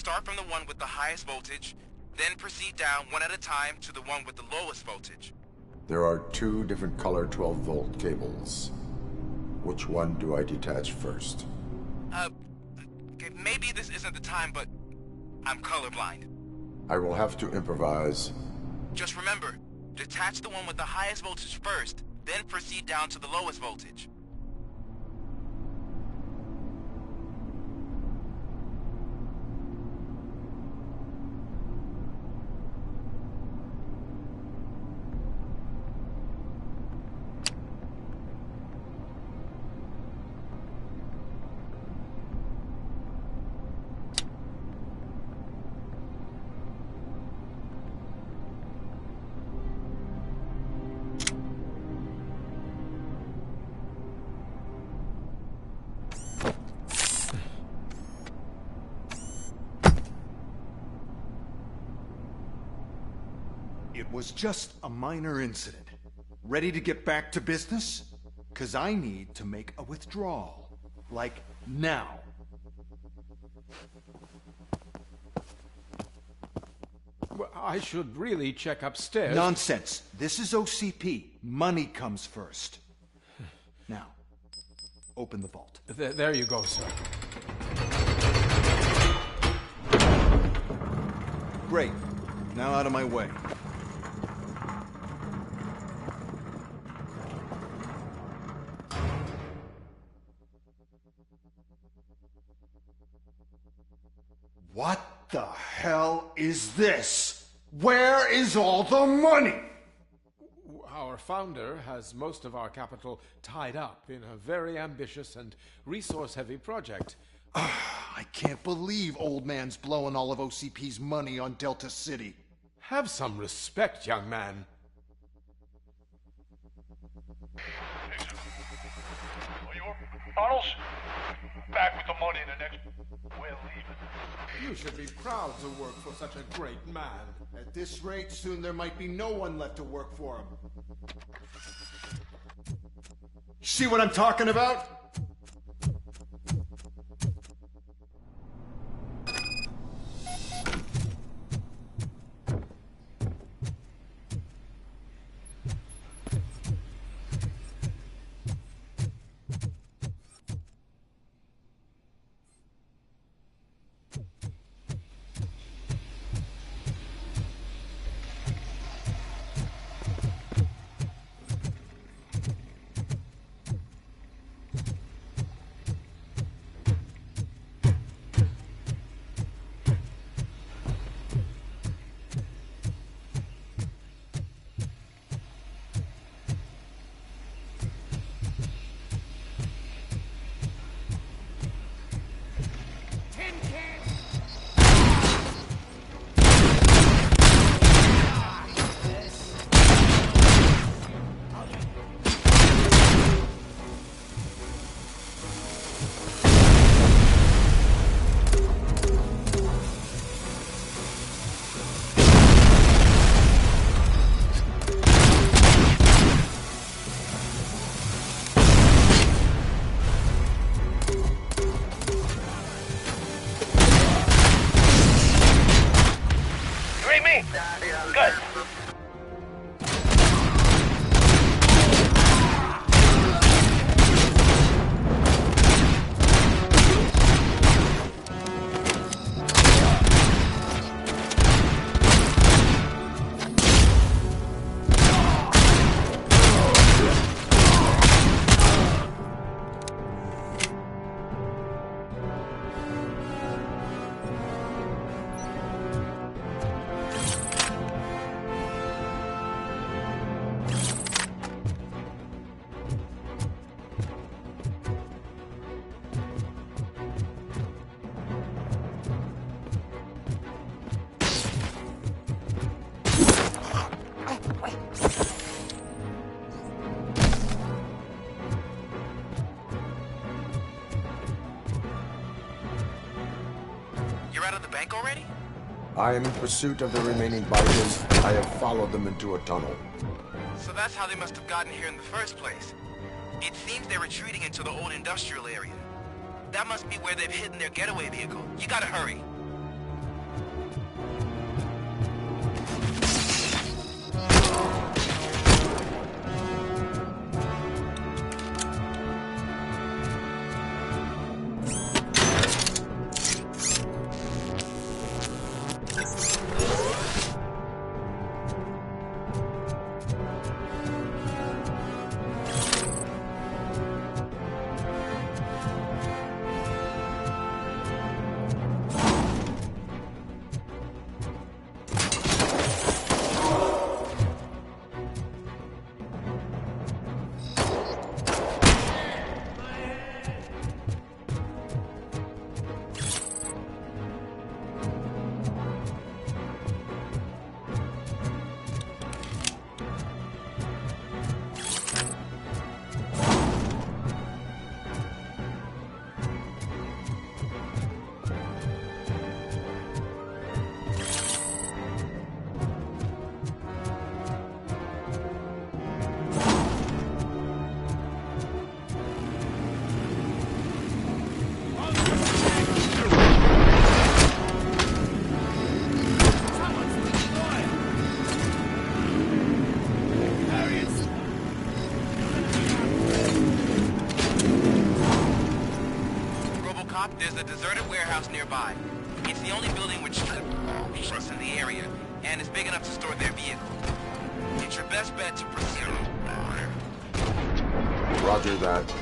start from the one with the highest voltage, then proceed down one at a time to the one with the lowest voltage. There are two different color 12-volt cables. Which one do I detach first? Okay, maybe this isn't the time, but I'm colorblind. I will have to improvise. Just remember, detach the one with the highest voltage first, then proceed down to the lowest voltage. It was just a minor incident. Ready to get back to business? 'Cause I need to make a withdrawal. Like, now. Well, I should really check upstairs. Nonsense. This is OCP. Money comes first. Now, open the vault. There you go, sir. Great. Now out of my way. What the hell is this? Where is all the money? Our founder has most of our capital tied up in a very ambitious and resource-heavy project. I can't believe old man's blowing all of OCP's money on Delta City. Have some respect, young man. Arnold's back with the money in the next... We're leaving. You should be proud to work for such a great man. At this rate, soon there might be no one left to work for him. See what I'm talking about? Good. You're out of the bank already? I am in pursuit of the remaining bikers. I have followed them into a tunnel. So that's how they must have gotten here in the first place. It seems they're retreating into the old industrial area. That must be where they've hidden their getaway vehicle. You gotta hurry. It's the only building which trucks in the area, and is big enough to store their vehicle. It's your best bet to proceed. Roger that.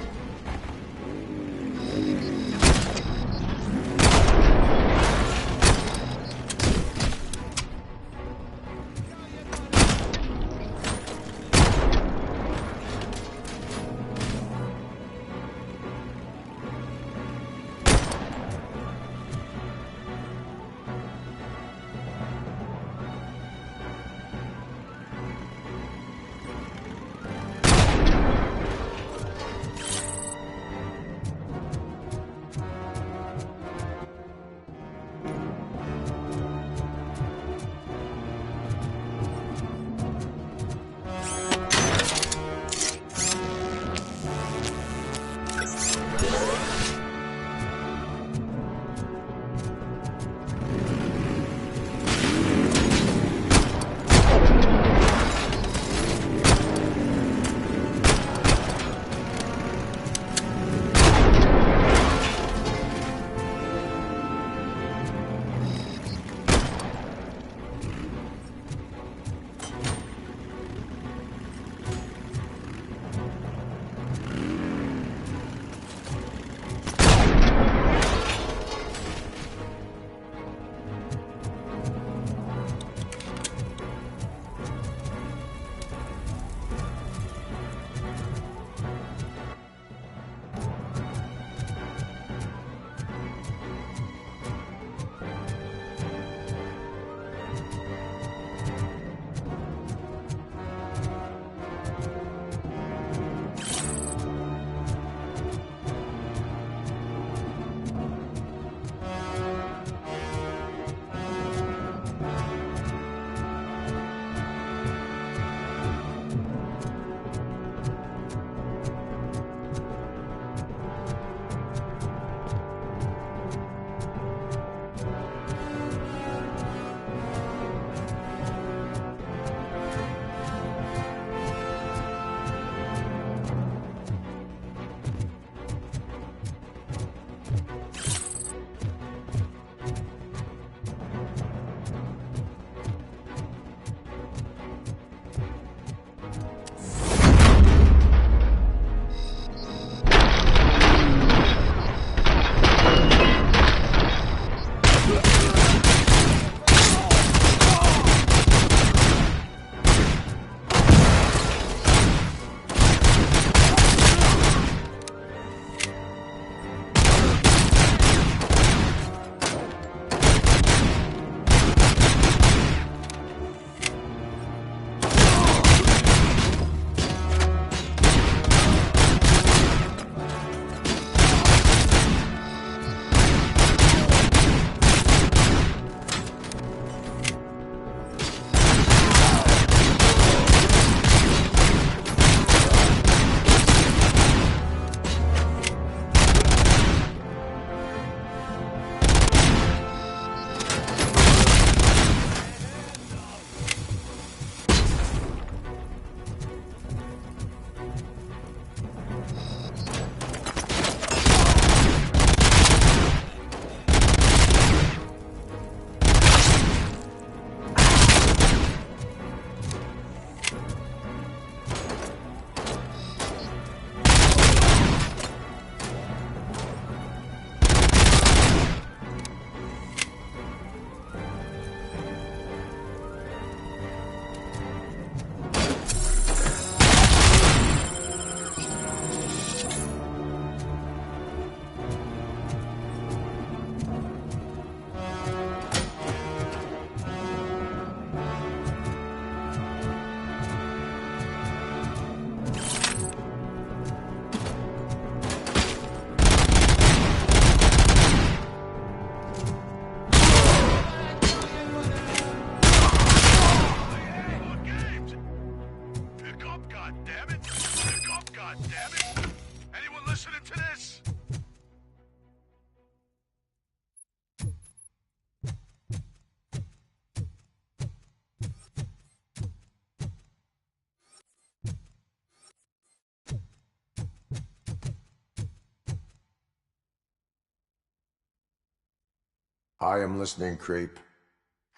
I am listening, creep.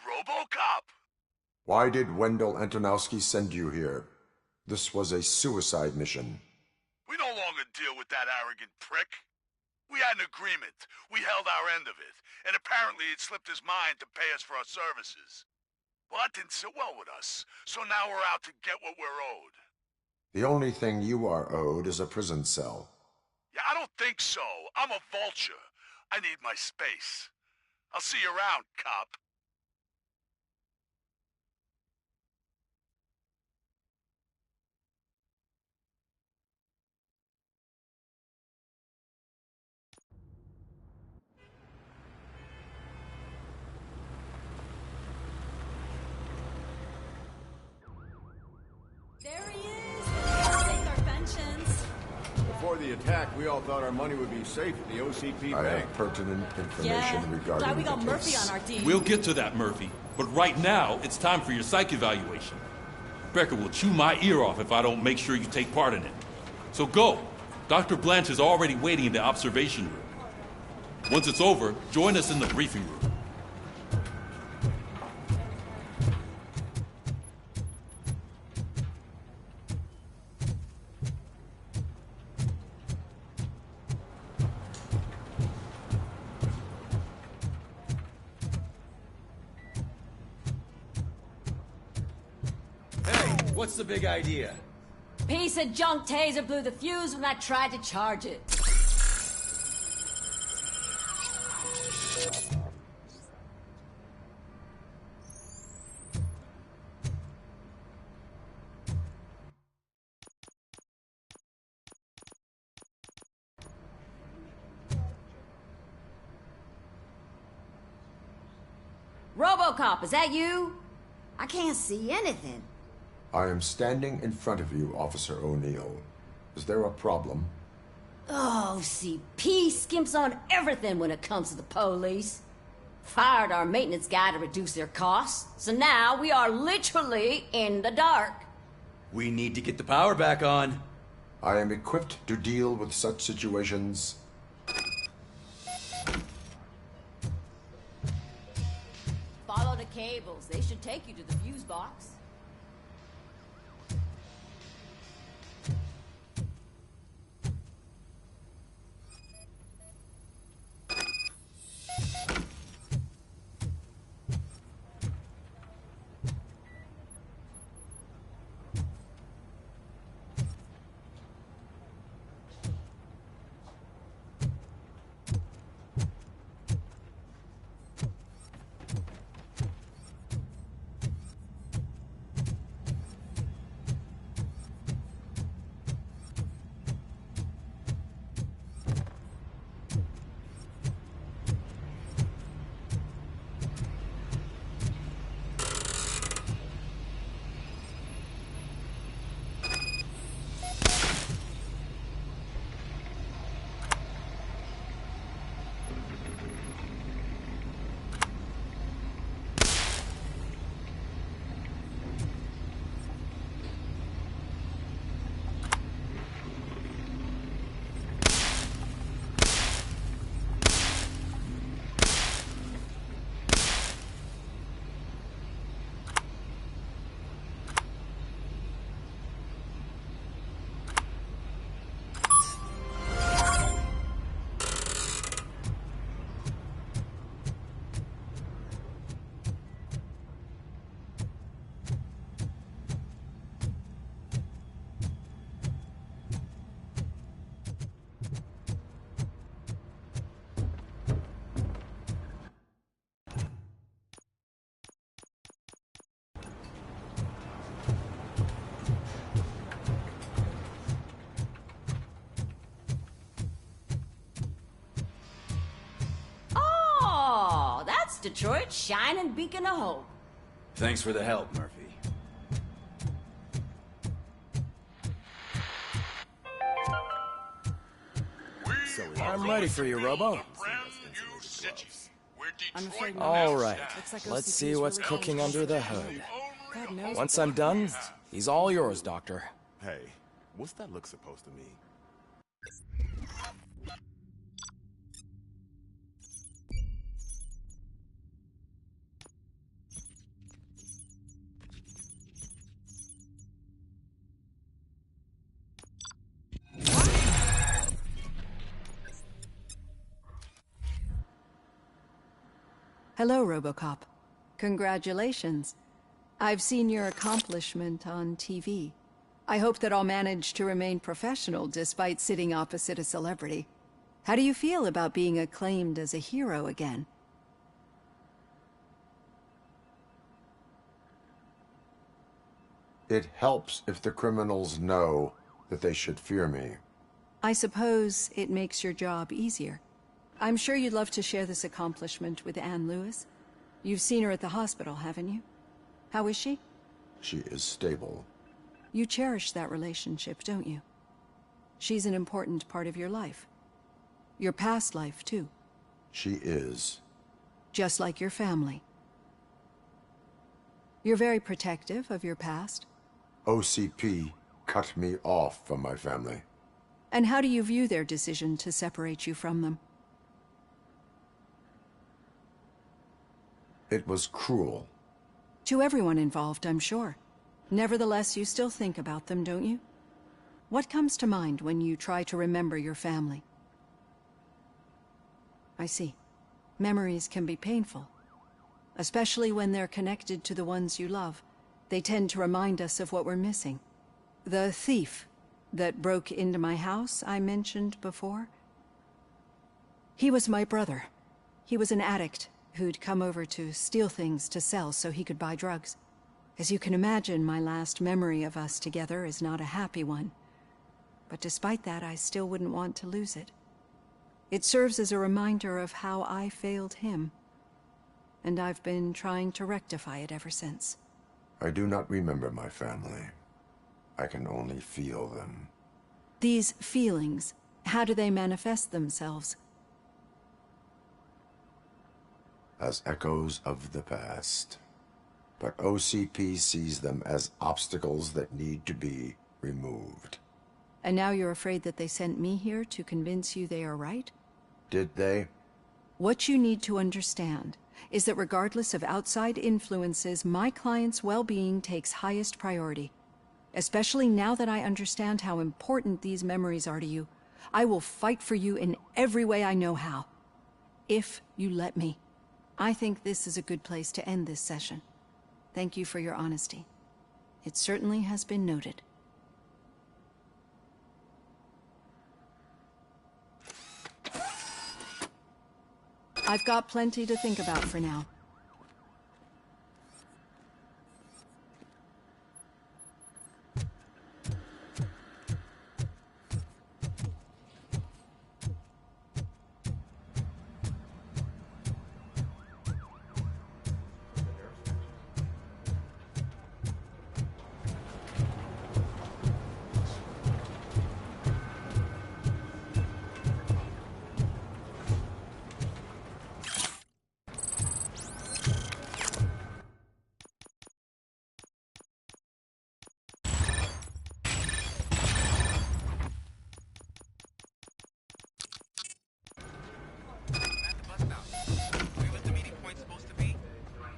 Robocop! Why did Wendell Antonowski send you here? This was a suicide mission. We no longer deal with that arrogant prick. We had an agreement. We held our end of it. And apparently it slipped his mind to pay us for our services. Well, that didn't sit well with us. So now we're out to get what we're owed. The only thing you are owed is a prison cell. Yeah, I don't think so. I'm a vulture. I need my space. I'll see you around, cop. There he is! We'll take our pensions. Before the attack, we all thought our money would be safe at the OCP I bank. have pertinent information Yeah, regarding glad we the got case. Murphy on our team. We'll get to that, Murphy. But right now, it's time for your psych evaluation. Becker will chew my ear off if I don't make sure you take part in it. So go. Dr. Blanche is already waiting in the observation room. Once it's over, join us in the briefing room. What's the big idea? Piece of junk taser blew the fuse when I tried to charge it. Robocop, is that you? I can't see anything. I am standing in front of you, Officer O'Neill. Is there a problem? Oh, CP skimps on everything when it comes to the police. Fired our maintenance guy to reduce their costs, so now we are literally in the dark. We need to get the power back on. I am equipped to deal with such situations. Follow the cables. They should take you to the fuse box. Detroit's shining beacon of hope. Thanks for the help, Murphy. I'm ready for you, Robo. All right, let's see what's cooking under the hood. Once I'm done, he's all yours, Doctor. Hey, what's that look supposed to mean? Hello, Robocop. Congratulations. I've seen your accomplishment on TV. I hope that I'll manage to remain professional despite sitting opposite a celebrity. How do you feel about being acclaimed as a hero again? It helps if the criminals know that they should fear me. I suppose it makes your job easier. I'm sure you'd love to share this accomplishment with Anne Lewis. You've seen her at the hospital, haven't you? How is she? She is stable. You cherish that relationship, don't you? She's an important part of your life. Your past life, too. She is. Just like your family. You're very protective of your past. OCP cut me off from my family. And how do you view their decision to separate you from them? It was cruel. To everyone involved, I'm sure. Nevertheless, you still think about them, don't you? What comes to mind when you try to remember your family? I see. Memories can be painful. Especially when they're connected to the ones you love. They tend to remind us of what we're missing. The thief that broke into my house I mentioned before? He was my brother. He was an addict who'd come over to steal things to sell so he could buy drugs. As you can imagine, my last memory of us together is not a happy one. But despite that, I still wouldn't want to lose it. It serves as a reminder of how I failed him. And I've been trying to rectify it ever since. I do not remember my family. I can only feel them. These feelings, how do they manifest themselves? As echoes of the past. But OCP sees them as obstacles that need to be removed. And now you're afraid that they sent me here to convince you they are right? Did they? What you need to understand is that regardless of outside influences, my client's well-being takes highest priority. Especially now that I understand how important these memories are to you. I will fight for you in every way I know how. If you let me. I think this is a good place to end this session. Thank you for your honesty. It certainly has been noted. I've got plenty to think about for now.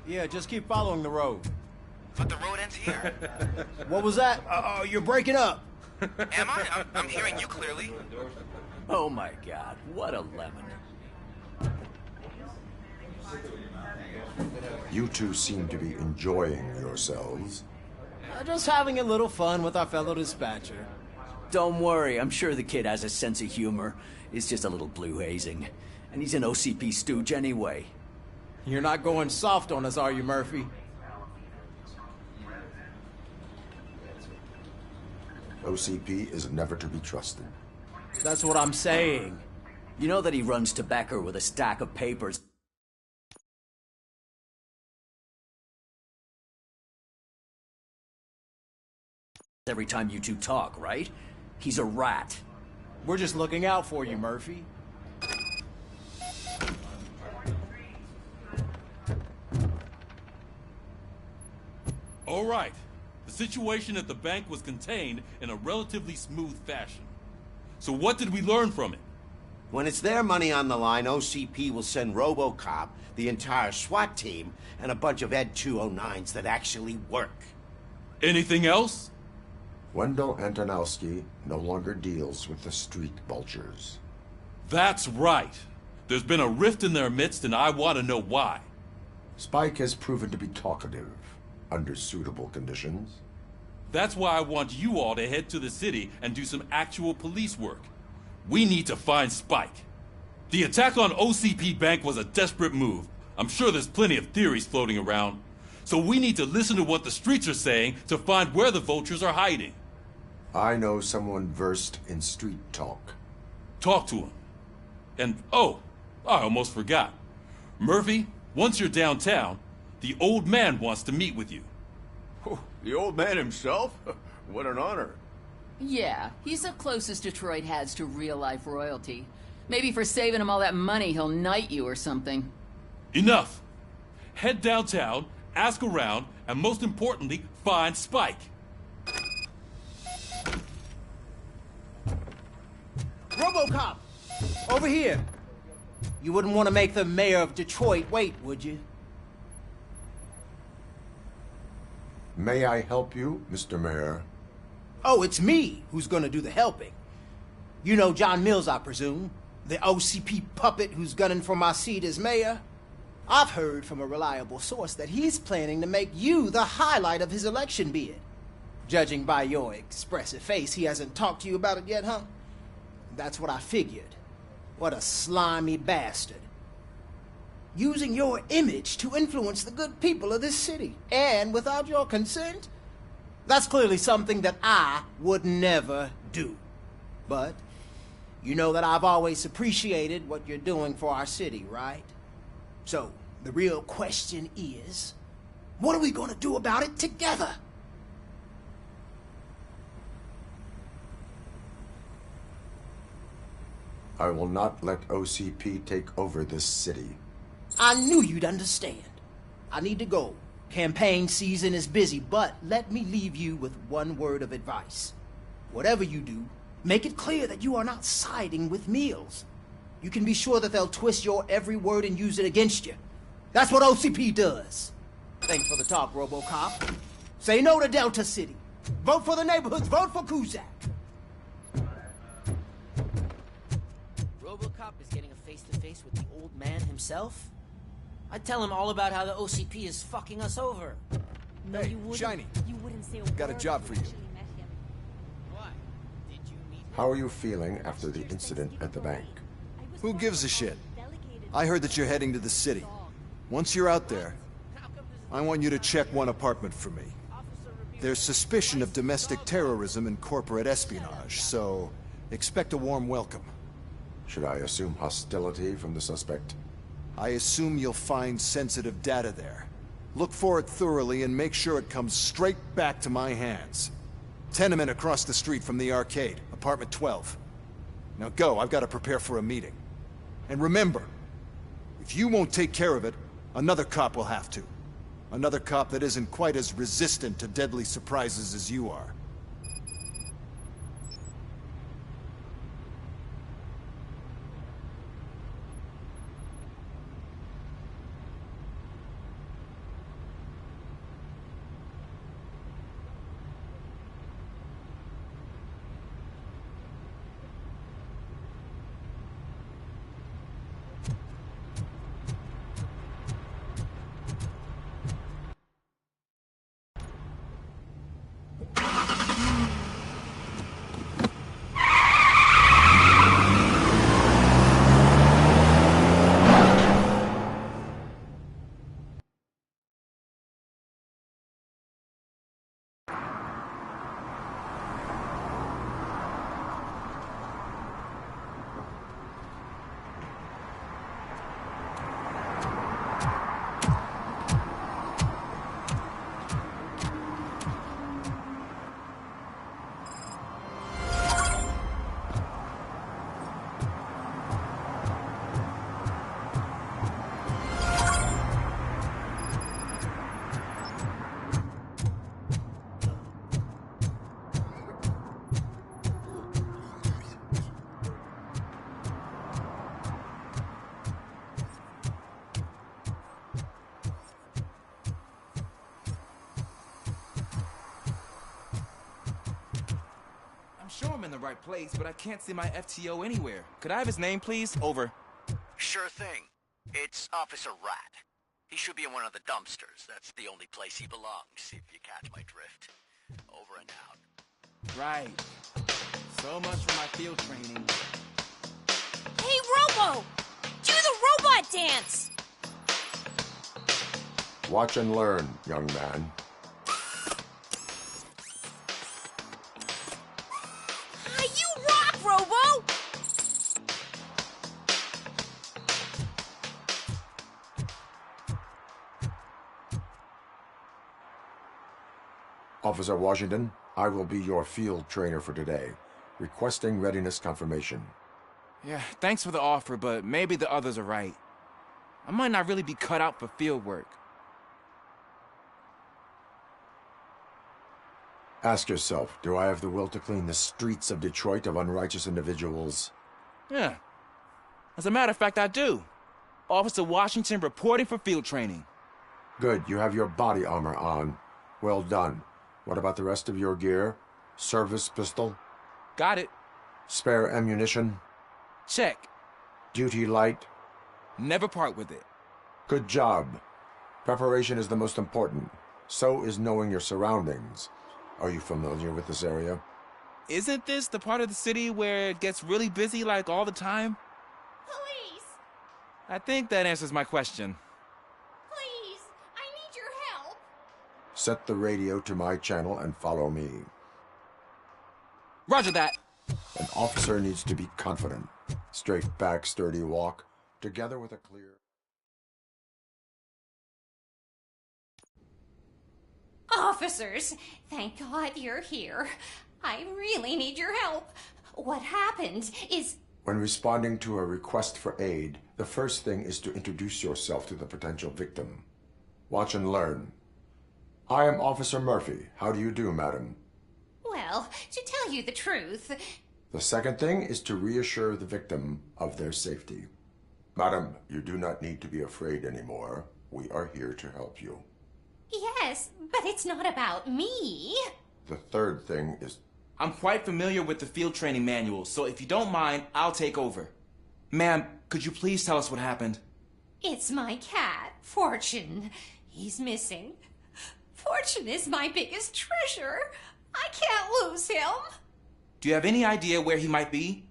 Yeah, just keep following the road. But the road ends here. What was that? Uh-oh, you're breaking up. Am I? I'm hearing you clearly. Oh my god, what a lemon. You two seem to be enjoying yourselves. Just having a little fun with our fellow dispatcher. Don't worry, I'm sure the kid has a sense of humor. It's just a little blue hazing. And he's an OCP stooge anyway. You're not going soft on us, are you, Murphy? OCP is never to be trusted. That's what I'm saying. You know that he runs tobacco with a stack of papers. Every time you two talk, right? He's a rat. We're just looking out for you, Murphy. All right. The situation at the bank was contained in a relatively smooth fashion. So what did we learn from it? When it's their money on the line, OCP will send Robocop, the entire SWAT team, and a bunch of Ed 209s that actually work. Anything else? Wendell Antonowski no longer deals with the street vultures. That's right. There's been a rift in their midst, and I want to know why. Spike has proven to be talkative under suitable conditions. That's why I want you all to head to the city and do some actual police work. We need to find Spike. The attack on OCP Bank was a desperate move. I'm sure there's plenty of theories floating around. So we need to listen to what the streets are saying to find where the vultures are hiding. I know someone versed in street talk. Talk to him. And, oh, I almost forgot. Murphy, once you're downtown, the old man wants to meet with you. Oh, the old man himself? What an honor. Yeah, he's the closest Detroit has to real-life royalty. Maybe for saving him all that money, he'll knight you or something. Enough! Head downtown, ask around, and most importantly, find Spike. Robocop! Over here! You wouldn't want to make the mayor of Detroit wait, would you? May I help you, Mr. Mayor? Oh, it's me who's gonna do the helping. You know John Mills, I presume? The OCP puppet who's gunning for my seat as mayor? I've heard from a reliable source that he's planning to make you the highlight of his election bid. Judging by your expressive face, he hasn't talked to you about it yet, huh? That's what I figured. What a slimy bastard. Using your image to influence the good people of this city, and without your consent? That's clearly something that I would never do. But you know that I've always appreciated what you're doing for our city, right? So, the real question is, what are we gonna do about it together? I will not let OCP take over this city. I knew you'd understand. I need to go. Campaign season is busy, but let me leave you with one word of advice. Whatever you do, make it clear that you are not siding with Mills. You can be sure that they'll twist your every word and use it against you. That's what OCP does. Thanks for the talk, Robocop. Say no to Delta City. Vote for the neighborhoods. Vote for Kuzak. Robocop is getting a face-to-face with the old man himself? I'd tell him all about how the OCP is fucking us over. No, Hey, you wouldn't. Shiny. You wouldn't say Got a word job if for you you. actually met him. Why? Did you meet him? How are you feeling after the incident at the bank? Who gives a shit? I heard that you're heading to the city. Once you're out there, I want you to check one apartment for me. There's suspicion of domestic terrorism and corporate espionage, so expect a warm welcome. Should I assume hostility from the suspect? I assume you'll find sensitive data there. Look for it thoroughly and make sure it comes straight back to my hands. Tenement across the street from the arcade, apartment 12. Now go, I've got to prepare for a meeting. And remember, if you won't take care of it, another cop will have to. Another cop that isn't quite as resistant to deadly surprises as you are. I'm sure I'm in the right place, but I can't see my FTO anywhere. Could I have his name, please? Over. Sure thing. It's Officer Rat. He should be in one of the dumpsters. That's the only place he belongs, if you catch my drift. Over and out. Right. So much for my field training. Hey, Robo! Do the robot dance! Watch and learn, young man. You rock, Robo! Officer Washington, I will be your field trainer for today. Requesting readiness confirmation. Yeah, thanks for the offer, but maybe the others are right. I might not really be cut out for field work. Ask yourself, do I have the will to clean the streets of Detroit of unrighteous individuals? Yeah. As a matter of fact, I do. Officer Washington reporting for field training. Good, you have your body armor on. Well done. What about the rest of your gear? Service pistol? Got it. Spare ammunition? Check. Duty light? Never part with it. Good job. Preparation is the most important. So is knowing your surroundings. Are you familiar with this area? Isn't this the part of the city where it gets really busy like all the time? Police! I think that answers my question. Please, I need your help. Set the radio to my channel and follow me. Roger that. An officer needs to be confident. Straight back, sturdy walk, together with a clear... Officers, thank God you're here. I really need your help. What happened is... When responding to a request for aid, the first thing is to introduce yourself to the potential victim. Watch and learn. I am Officer Murphy. How do you do, madam? Well, to tell you the truth... The second thing is to reassure the victim of their safety. Madam, you do not need to be afraid anymore. We are here to help you. Yes, but it's not about me. The third thing is... I'm quite familiar with the field training manual, so if you don't mind, I'll take over. Ma'am, could you please tell us what happened? It's my cat, Fortune. He's missing. Fortune is my biggest treasure. I can't lose him. Do you have any idea where he might be?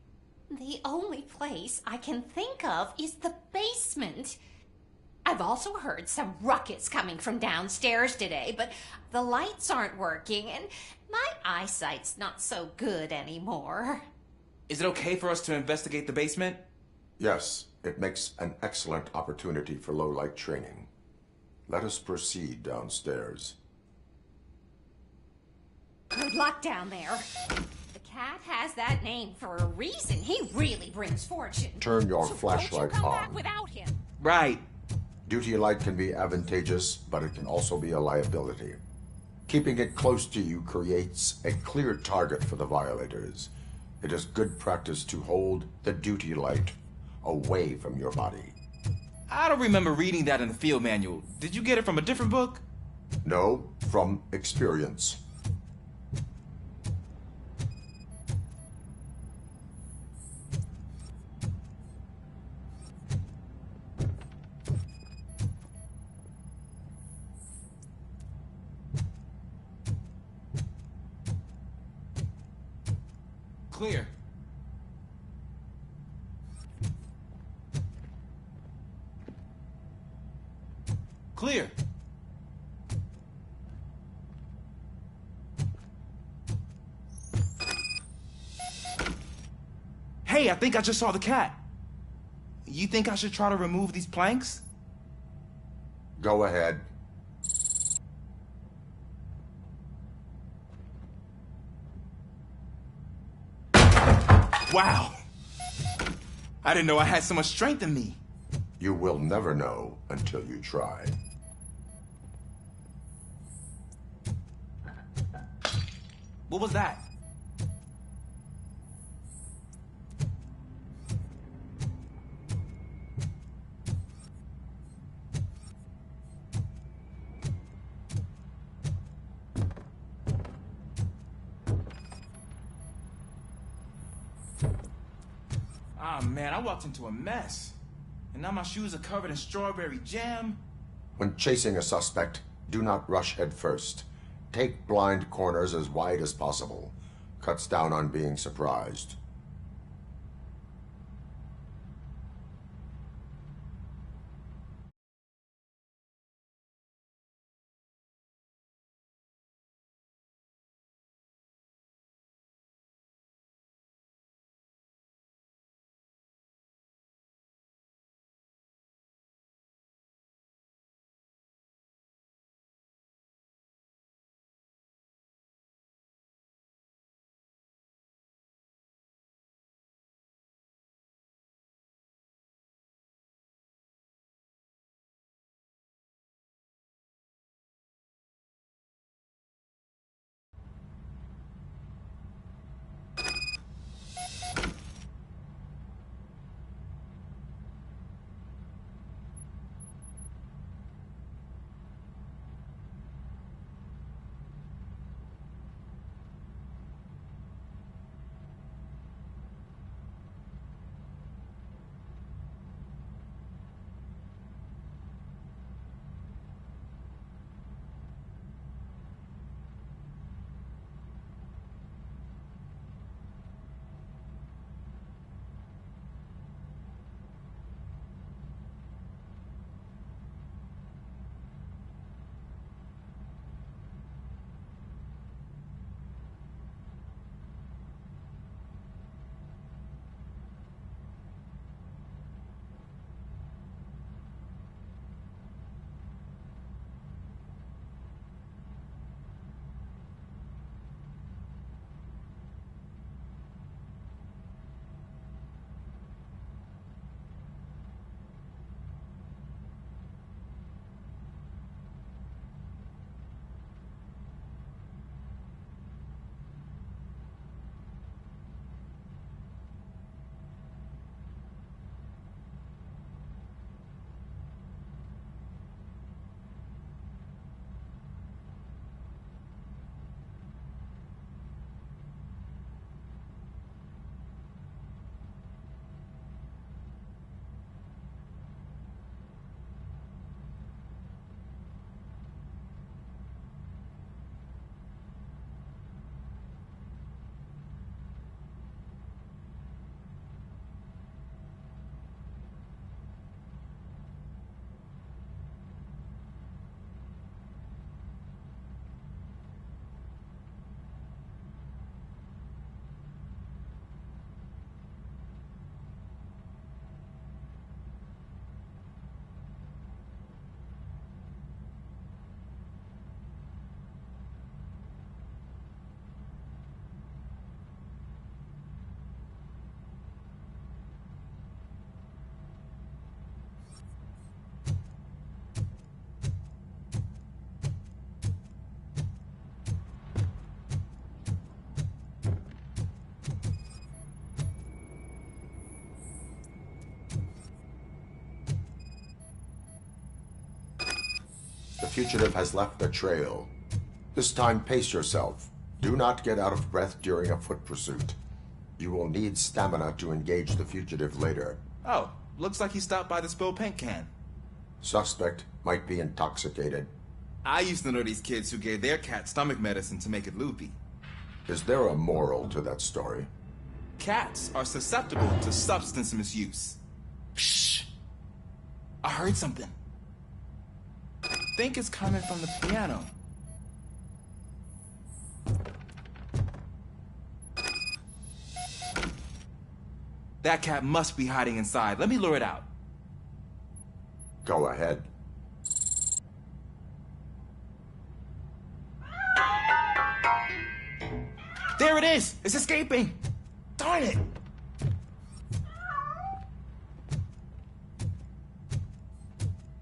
The only place I can think of is the basement. I've also heard some ruckus coming from downstairs today, but the lights aren't working and my eyesight's not so good anymore. Is it okay for us to investigate the basement? Yes, it makes an excellent opportunity for low-light training. Let us proceed downstairs. Good luck down there. The cat has that name for a reason. He really brings fortune. Turn your So flashlight don't you come on. back without him. Right. Duty light can be advantageous, but it can also be a liability. Keeping it close to you creates a clear target for the violators. It is good practice to hold the duty light away from your body. I don't remember reading that in the field manual. Did you get it from a different book? No, from experience. Clear. Clear. Hey, I think I just saw the cat. You think I should try to remove these planks? Go ahead. Wow. I didn't know I had so much strength in me. You will never know until you try. What was that? Ah, man, I walked into a mess. And now my shoes are covered in strawberry jam. When chasing a suspect, do not rush head first. Take blind corners as wide as possible. Cuts down on being surprised. The fugitive has left the trail. This time, pace yourself. Do not get out of breath during a foot pursuit. You will need stamina to engage the fugitive later. Oh, looks like he stopped by the spilled paint can. Suspect might be intoxicated. I used to know these kids who gave their cat stomach medicine to make it loopy. Is there a moral to that story? Cats are susceptible to substance misuse. Shh! I heard something. I think it's coming from the piano. That cat must be hiding inside. Let me lure it out. Go ahead. There it is! It's escaping! Darn it!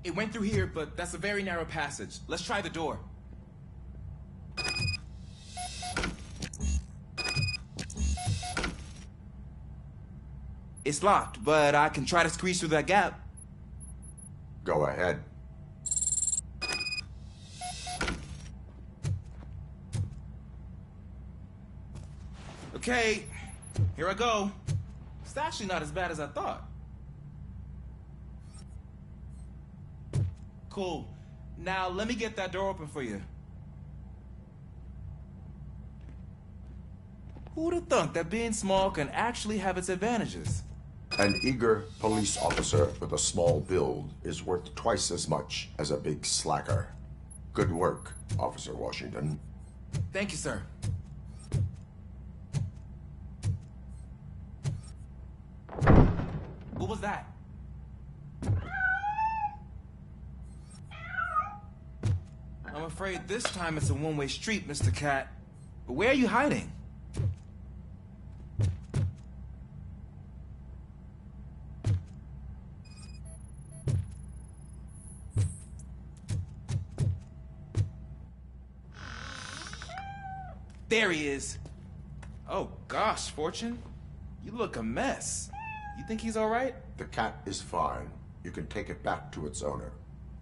It went through here, but that's a very narrow passage. Let's try the door. It's locked, but I can try to squeeze through that gap. Go ahead. Okay, here I go. It's actually not as bad as I thought. Cool. Now, let me get that door open for you. Who'd have thunk that being small can actually have its advantages? An eager police officer with a small build is worth twice as much as a big slacker. Good work, Officer Washington. Thank you, sir. What was that? I'm afraid this time it's a one-way street, Mr. Cat. But where are you hiding? There he is. Oh gosh, Fortune. You look a mess. You think he's all right? The cat is fine. You can take it back to its owner.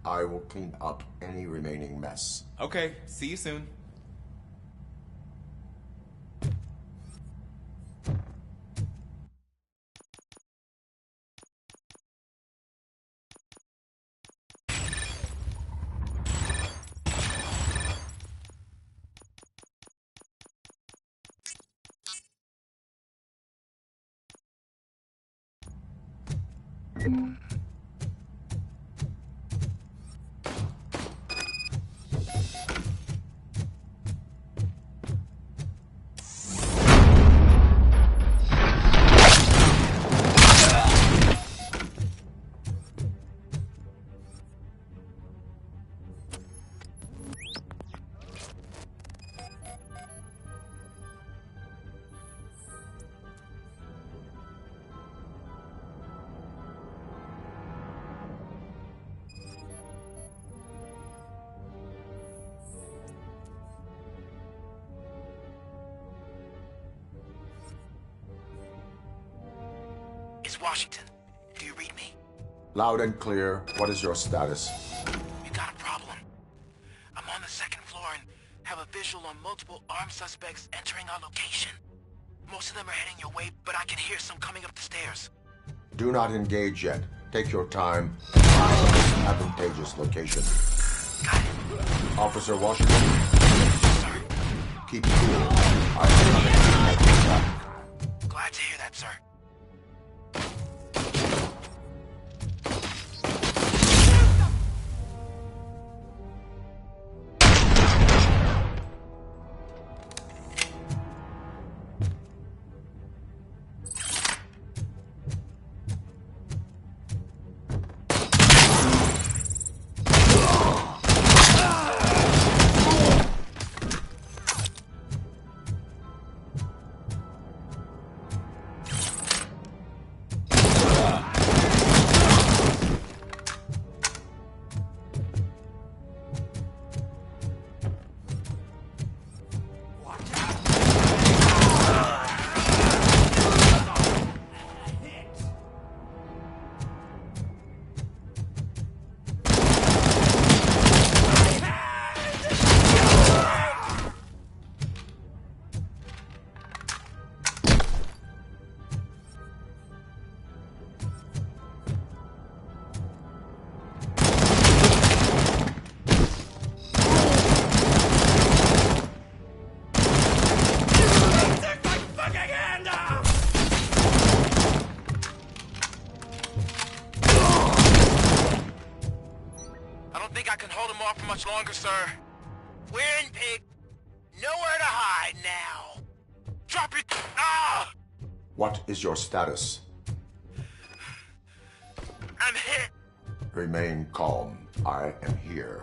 I will clean up any remaining mess. Okay, see you soon. It's Washington. Do you read me? Loud and clear. What is your status? We got a problem. I'm on the second floor and have a visual on multiple armed suspects entering our location. Most of them are heading your way, but I can hear some coming up the stairs. Do not engage yet. Take your time. Advantageous location. Got it. Officer Washington? Sir. Keep cool. I am coming to get you back. Glad to hear that, sir. Much longer, sir. We're in, pig. Nowhere to hide now. Drop it. Ah! What is your status? I'm hit. Remain calm. I am here.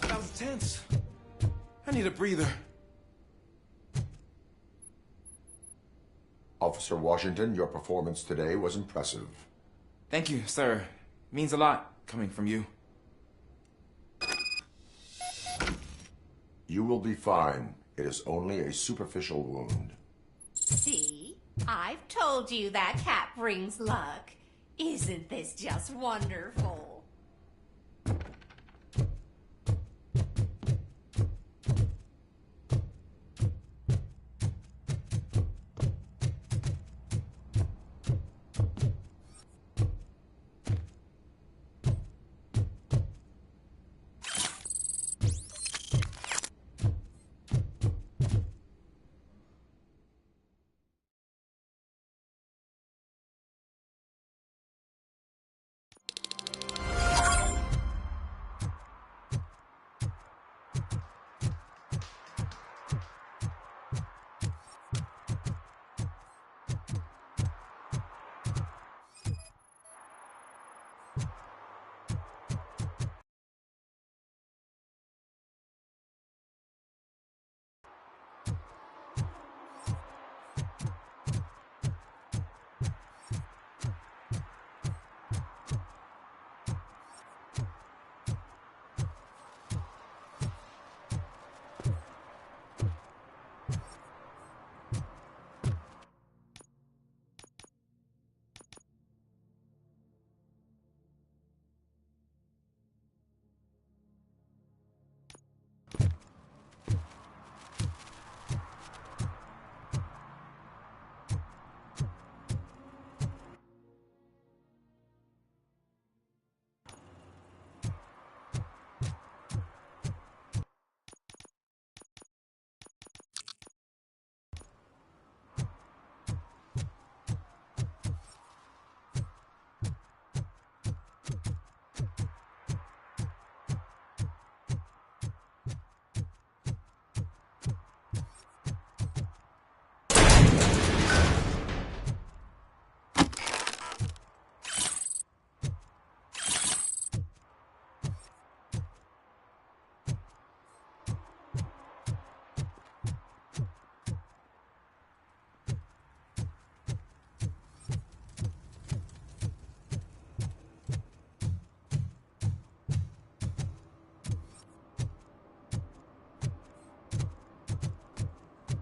That was tense. I need a breather. Officer Washington, your performance today was impressive. Thank you, sir. Means a lot coming from you. You will be fine. It is only a superficial wound. See? I've told you that cat brings luck. Isn't this just wonderful?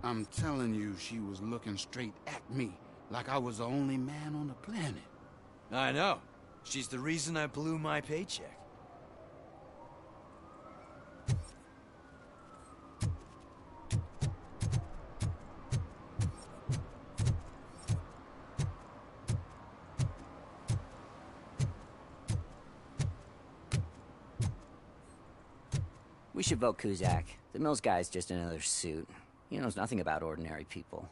I'm telling you, she was looking straight at me, like I was the only man on the planet. I know. She's the reason I blew my paycheck. We should vote Kuzak. The Mills guy's just another suit. He knows nothing about ordinary people.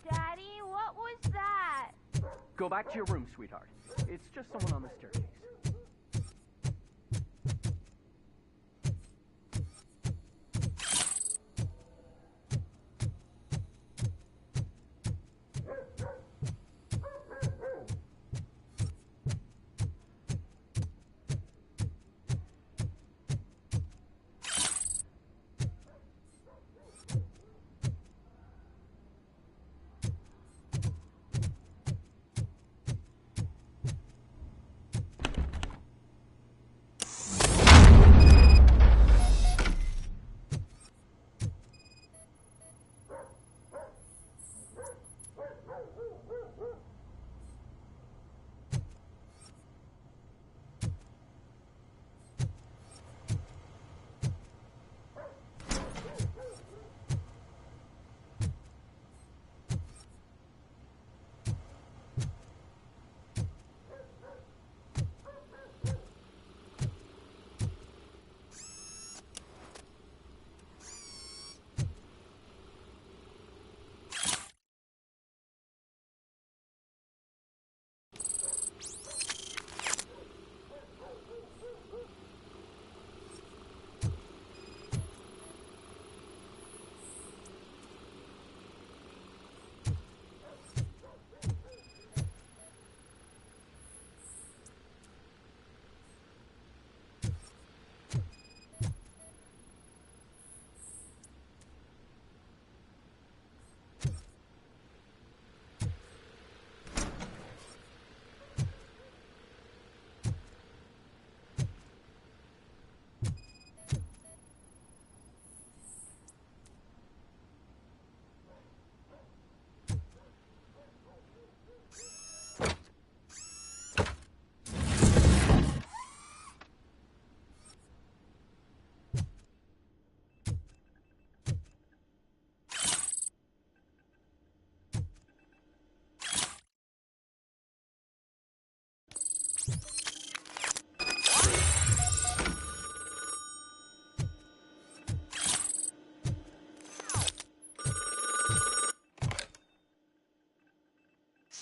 Daddy, what was that? Go back to your room, sweetheart. It's just someone on the staircase.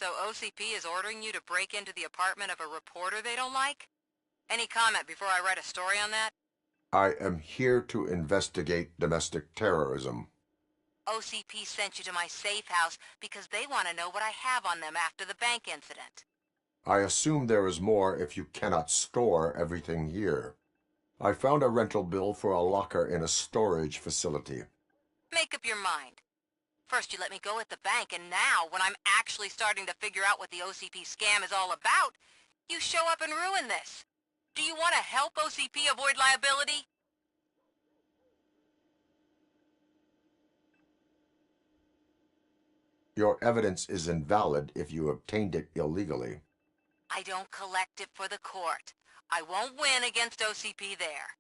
So OCP is ordering you to break into the apartment of a reporter they don't like? Any comment before I write a story on that? I am here to investigate domestic terrorism. OCP sent you to my safe house because they want to know what I have on them after the bank incident. I assume there is more if you cannot store everything here. I found a rental bill for a locker in a storage facility. Make up your mind. First you let me go at the bank, and now, when I'm actually starting to figure out what the OCP scam is all about, you show up and ruin this. Do you want to help OCP avoid liability? Your evidence is invalid if you obtained it illegally. I don't collect it for the court. I won't win against OCP there.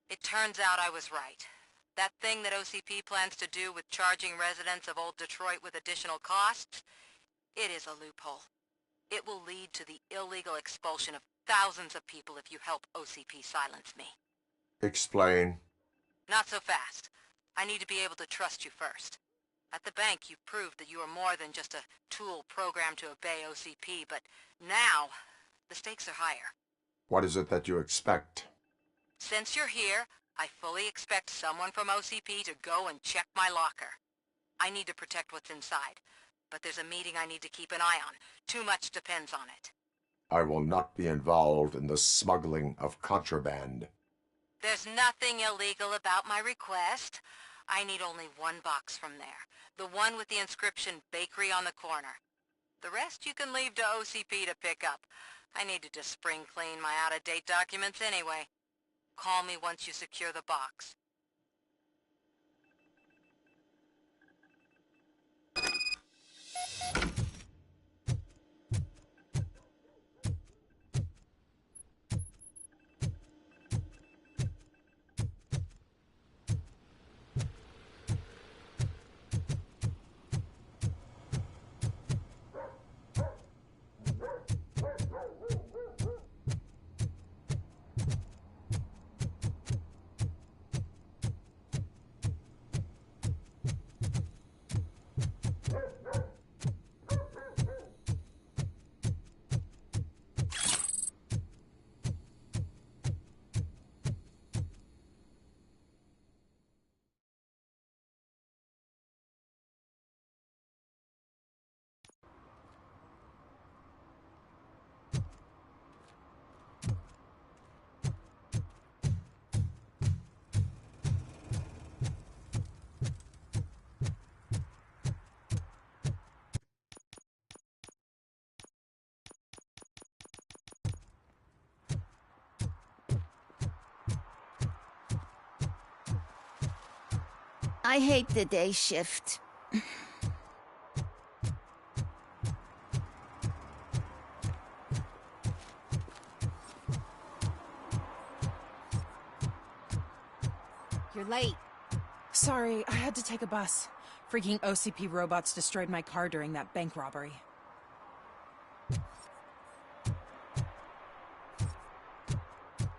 It turns out I was right. That thing that OCP plans to do with charging residents of Old Detroit with additional costs, it is a loophole. It will lead to the illegal expulsion of thousands of people if you help OCP silence me. Explain. Not so fast. I need to be able to trust you first. At the bank, you've proved that you are more than just a tool programmed to obey OCP, but now, the stakes are higher. What is it that you expect? Since you're here, I fully expect someone from OCP to go and check my locker. I need to protect what's inside, but there's a meeting I need to keep an eye on. Too much depends on it. I will not be involved in the smuggling of contraband. There's nothing illegal about my request. I need only one box from there. The one with the inscription Bakery on the corner. The rest you can leave to OCP to pick up. I needed to spring clean my out-of-date documents anyway. Call me once you secure the box. I hate the day shift. You're late. Sorry, I had to take a bus. Freaking OCP robots destroyed my car during that bank robbery.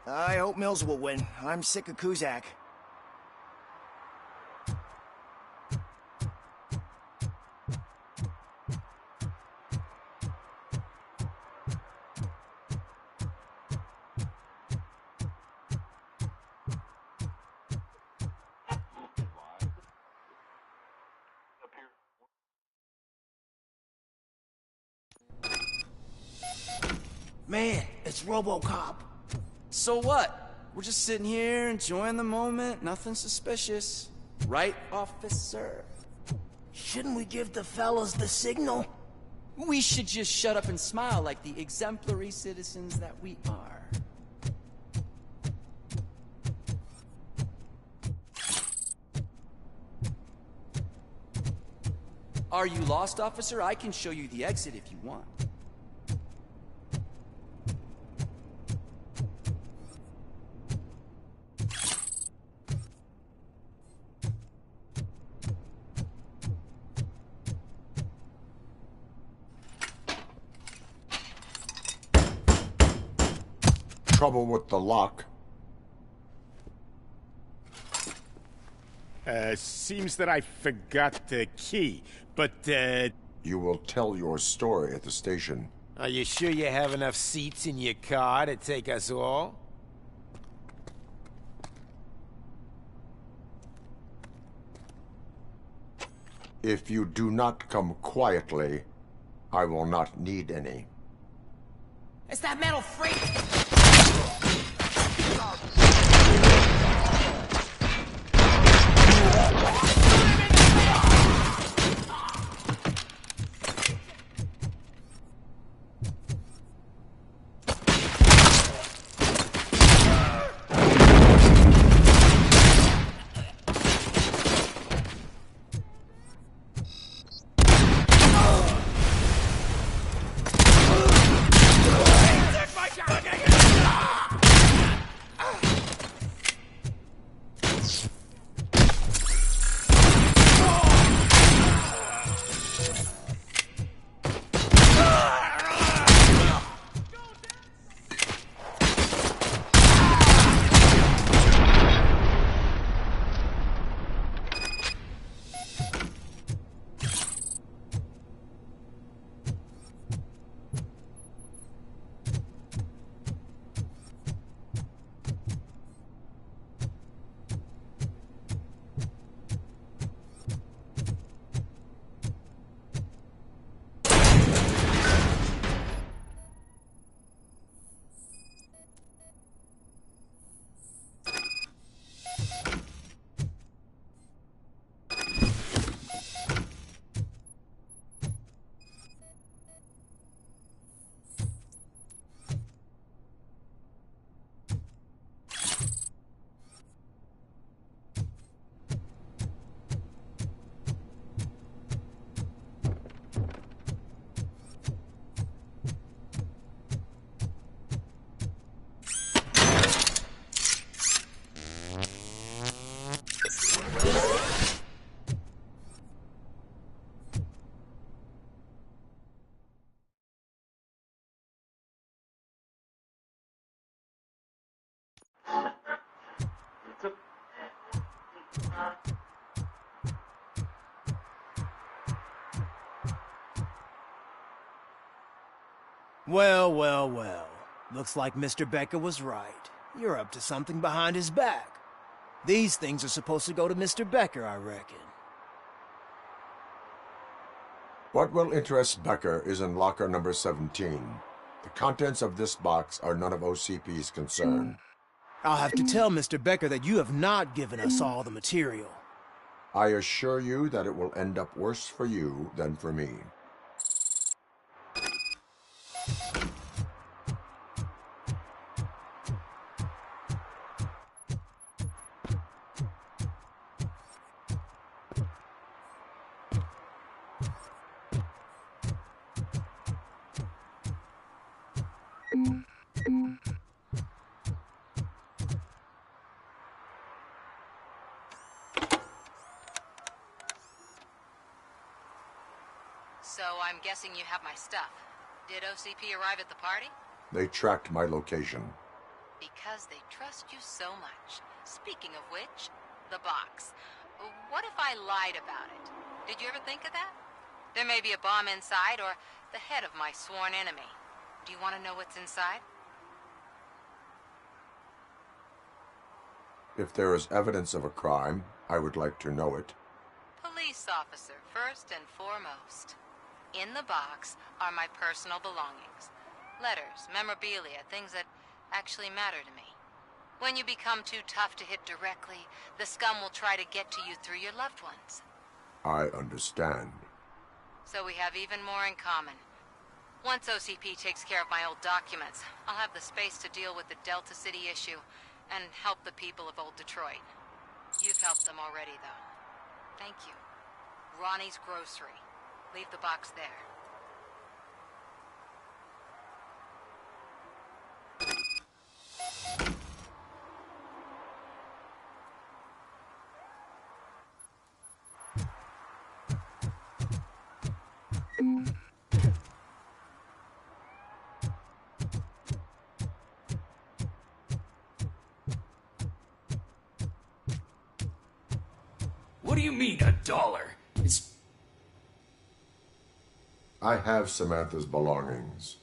I hope Mills will win. I'm sick of Kuzak. Man, it's Robocop. So what? We're just sitting here enjoying the moment, nothing suspicious. Right, officer? Shouldn't we give the fellas the signal? We should just shut up and smile like the exemplary citizens that we are. Are you lost, officer? I can show you the exit if you want. Trouble with the lock. Seems that I forgot the key, but, You will tell your story at the station. Are you sure you have enough seats in your car to take us all? If you do not come quietly, I will not need any. It's that metal freak! Well, well, well. Looks like Mr. Becker was right. You're up to something behind his back. These things are supposed to go to Mr. Becker, I reckon. What will interest Becker is in locker number 17. The contents of this box are none of OCP's concern. I'll have to tell Mr. Becker that you have not given us all the material. I assure you that it will end up worse for you than for me. So I'm guessing you have my stuff. Did OCP arrive at the party? They tracked my location. Because they trust you so much. Speaking of which, the box. What if I lied about it? Did you ever think of that? There may be a bomb inside or the head of my sworn enemy. Do you want to know what's inside? If there is evidence of a crime, I would like to know it. Police officer, first and foremost. In the box are my personal belongings. Letters, memorabilia, things that actually matter to me. When you become too tough to hit directly, the scum will try to get to you through your loved ones. I understand. So we have even more in common. Once OCP takes care of my old documents, I'll have the space to deal with the Delta City issue and help the people of Old Detroit. You've helped them already, though. Thank you. Ronnie's Grocery. Leave the box there. What do you mean, $1? It's... I have Samantha's belongings.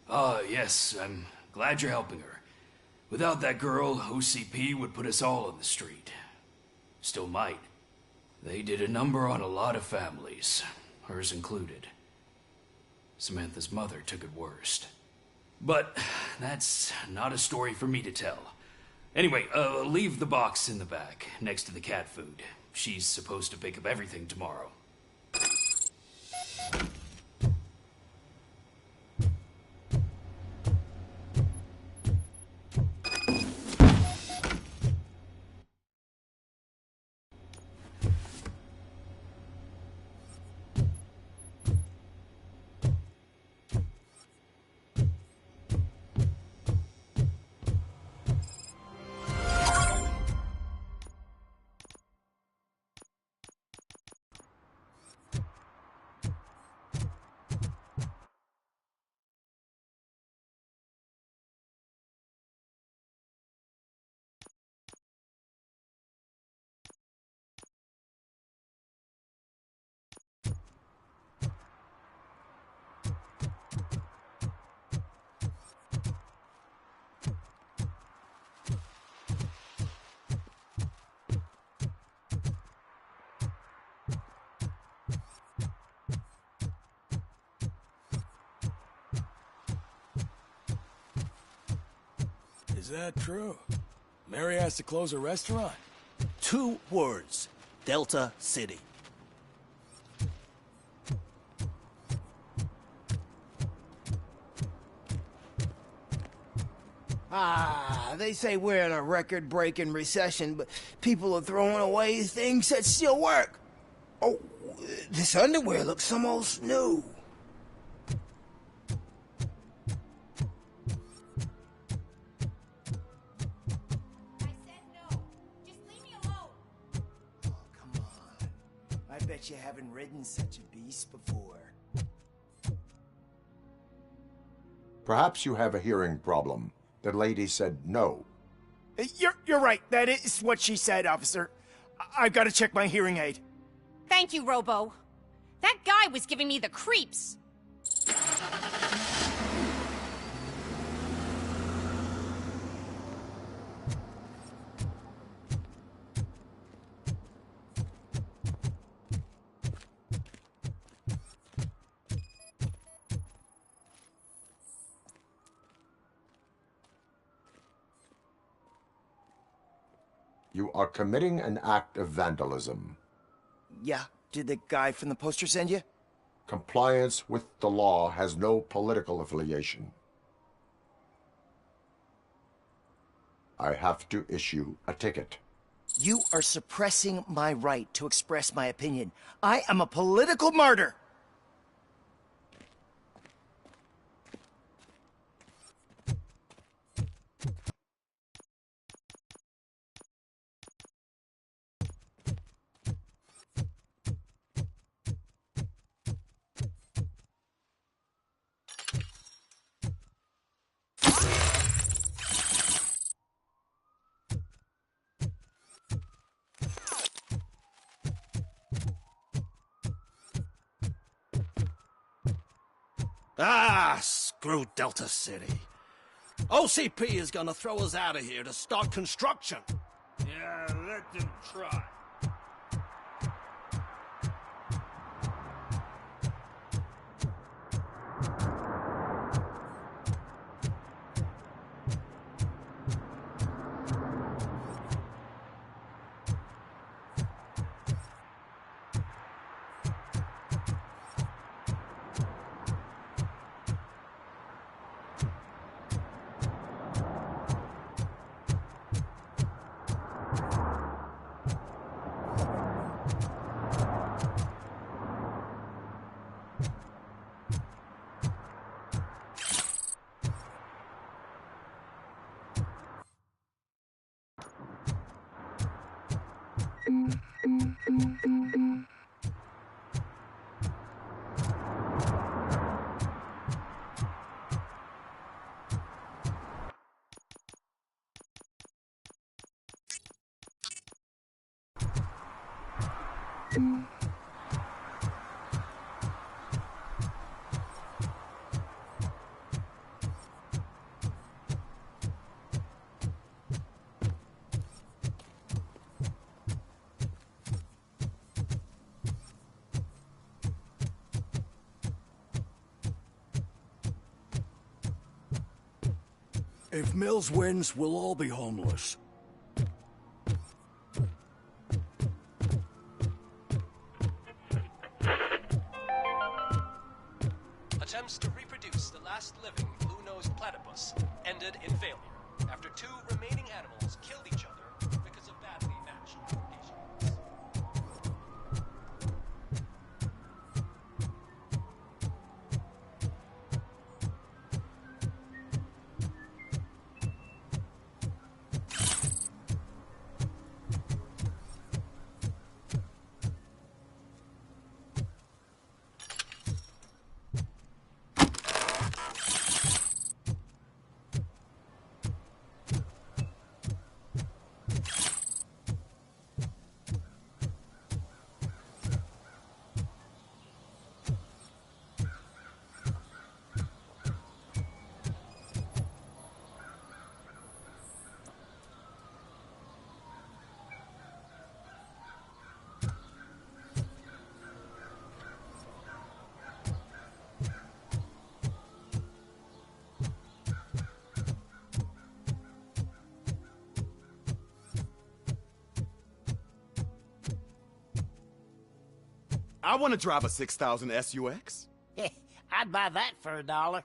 Ah, yes, I'm glad you're helping her. Without that girl, OCP would put us all on the street. Still might. They did a number on a lot of families, hers included. Samantha's mother took it worst. But that's not a story for me to tell. Anyway, leave the box in the back, next to the cat food. She's supposed to pick up everything tomorrow. Is that true? Mary has to close a restaurant? 2 words. Delta City. Ah, they say we're in a record-breaking recession, but people are throwing away things that still work. Oh, this underwear looks almost new. I bet you haven't ridden such a beast before. Perhaps you have a hearing problem. The lady said no. You're right. That is what she said, officer. I've got to check my hearing aid. Thank you, Robo. That guy was giving me the creeps. You are committing an act of vandalism. Yeah, did the guy from the poster send you? Compliance with the law has no political affiliation. I have to issue a ticket. You are suppressing my right to express my opinion. I am a political martyr! Ah, screw Delta City. OCP is gonna throw us out of here to start construction. Yeah, let them try. If Mills wins, we'll all be homeless. Attempts to reproduce the last living blue-nosed platypus ended in failure after two remaining animals killed each other because of badly matched locations. I want to drive a 6000 SUX. I'd buy that for $1.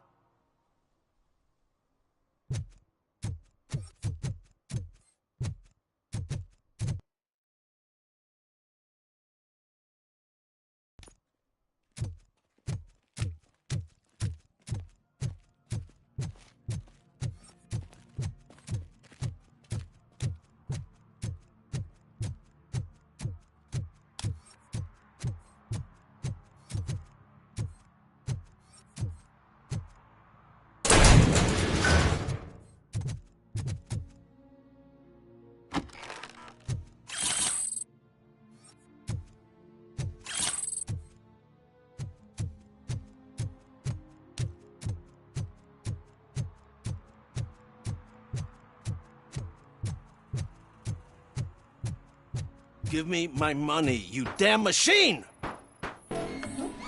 Give me my money, you damn machine!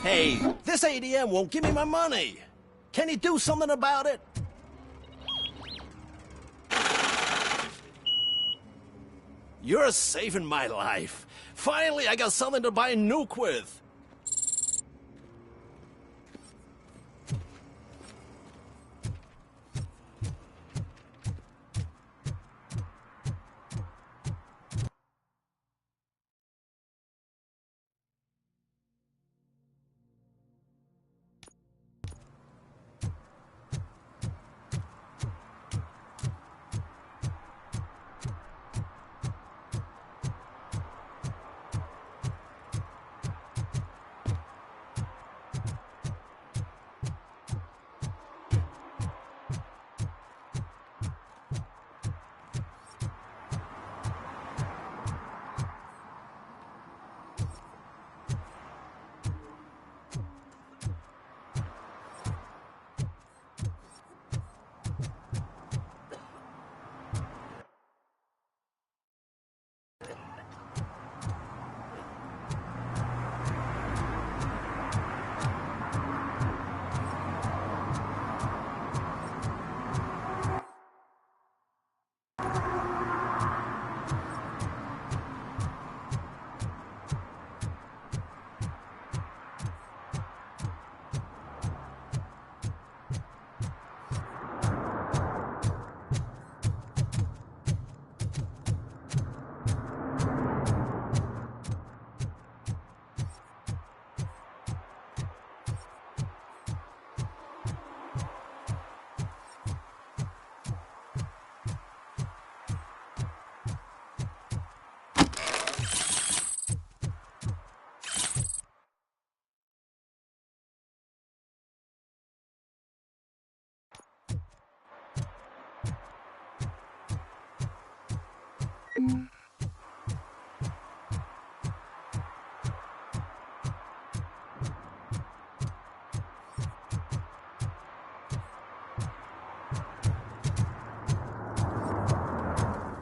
Hey, this ADM won't give me my money! Can you do something about it? You're saving my life. Finally, I got something to buy a nuke with.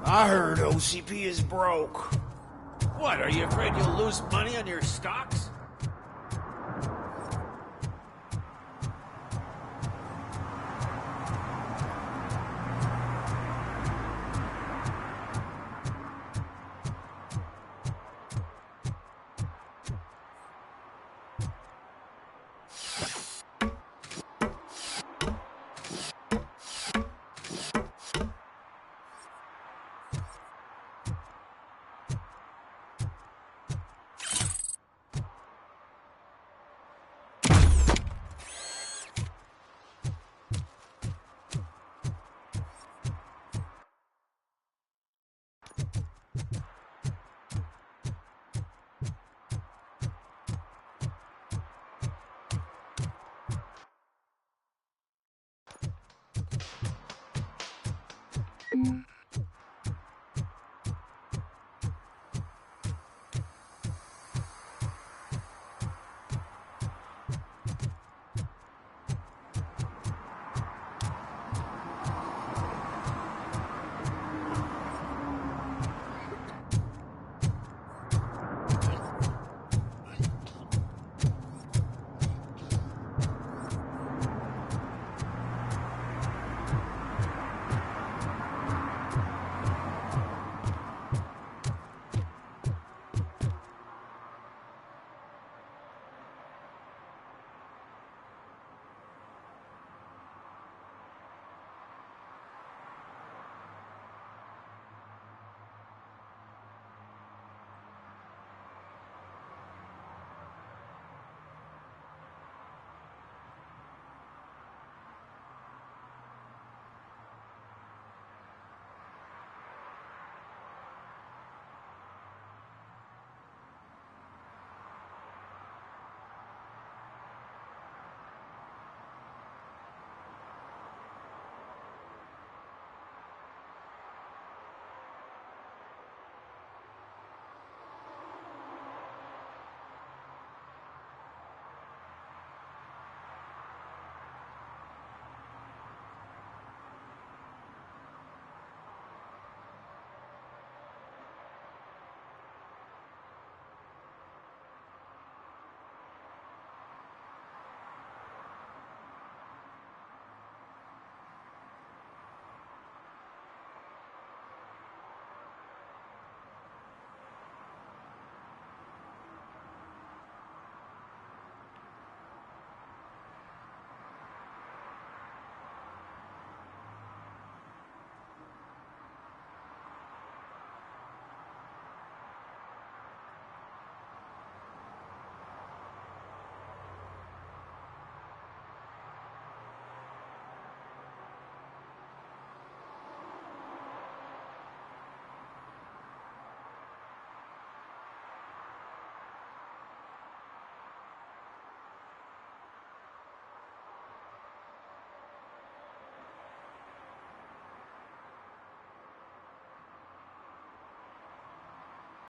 I heard OCP is broke. What, are you afraid you'll lose money on your stocks?